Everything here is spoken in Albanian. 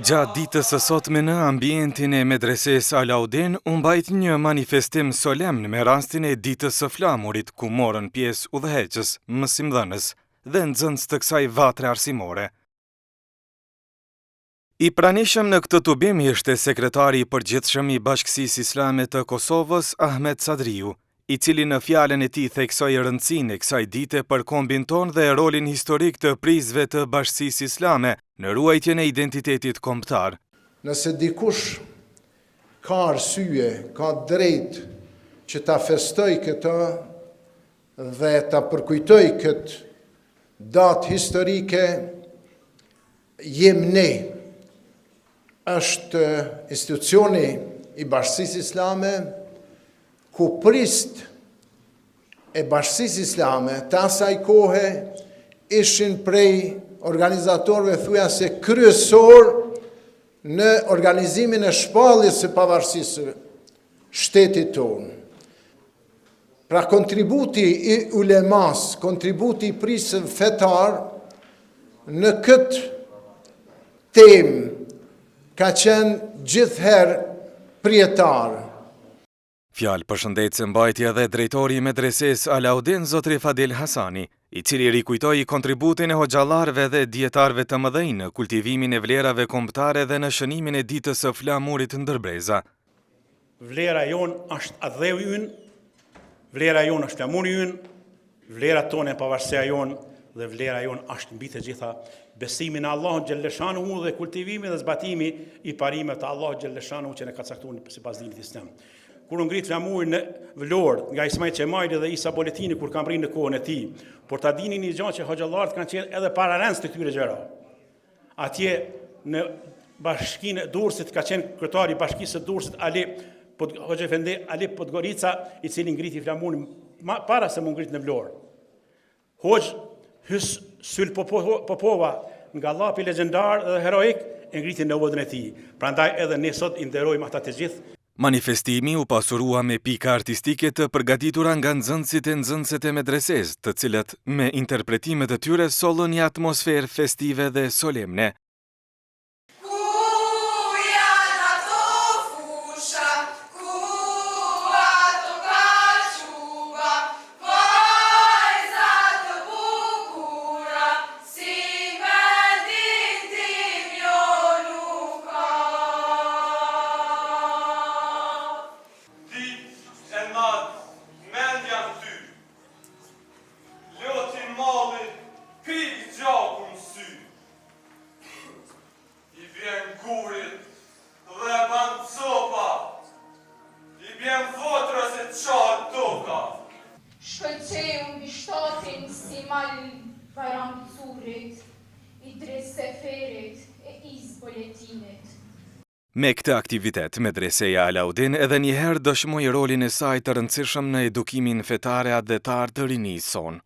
Gjatë ditës së sotme në ambientin e medreses Alaudin, u mbajt një manifestim solemn me rastin e ditës së flamurit, ku morën pjesë udhëheqës, mësimdhënës dhe nxënës të kësaj vatre arsimore. I pranishëm në këtë tubim ishte sekretari i përgjithshëm i Bashkësisë Islame të Kosovës, Ahmet Sadriu, i cili në fjalën e tij theksoi rëndësinë e kësaj dite për kombin ton dhe rolin historik të prizve të Bashkësisë Islame në ruajtjen e identitetit kombëtar. Nëse dikush ka arsye, ka drejt që ta festoj këtë dhe ta përkujtoj këtë datë historike, jem ne. Është institucioni i Bashkësisë Islame ku prist e Bashkësisë Islame të asaj kohe ishin prej organizatorëve thujase kryesor në organizimin e shpalljes së pavarësisë shtetit tonë. Pra kontributi i ulemas, kontributi i prisëve fetar në këtë temë ka qenë gjithherë prijetar. Fjalë përshëndetse mbajti edhe drejtori i medreses Alaudin, zotri Fadil Hasani, i cili rikujtoi kontributin e hoxhallarëve dhe dietarëve të mëdhenj në kultivimin e vlerave kombëtare dhe në shënimin e ditës së flamurit ndërbreza. Vlera jonë është adheu ynë, vlera jonë është flamuri ynë, vlera tonë e pavarësia jonë dhe vlera jonë është mbi të gjitha besimin në Allahun xhelleshanu dhe kultivimi dhe zbatimi i parimeve të Allahut xhelleshanu që ne ka caktuar sipas dinit islam. Kur ngrit flamuri në Vlorë nga Ismail Qemajli dhe Isa Boletini kur kam rrinë në kohën e tij, por ta dini një gjë që hoxhallarët kanë qenë edhe pararendës të këtyre gjërave. Atje në bashkinë e Durrësit ka qenë kryetari i bashkisë së Durrësit Hoxha Efendi Ali Podgorica, i cili ngriti flamurin para se mu ngrit në Vlorë. Hoxh Syl Popova nga llapi legjendar dhe heroik e ngriti në vodën e tij. Prandaj edhe ne sot i nderojmë ata të gjithë. Manifestimi u pasurua me pika artistike të përgatitura nga nxënësit e nxënëset e medreses, të cilët me interpretimet e tyre sollën një atmosferë festive dhe solemne. Shkëlqeu mbi shtatin si mal Bajram Curit, Idris Seferit e Is Boletinit. Me këtë aktivitet, medreseja Alaudin edhe njëherë dëshmoi rolin e saj të rëndësishëm në edukimin fetar e adhetar të rinisë sonë.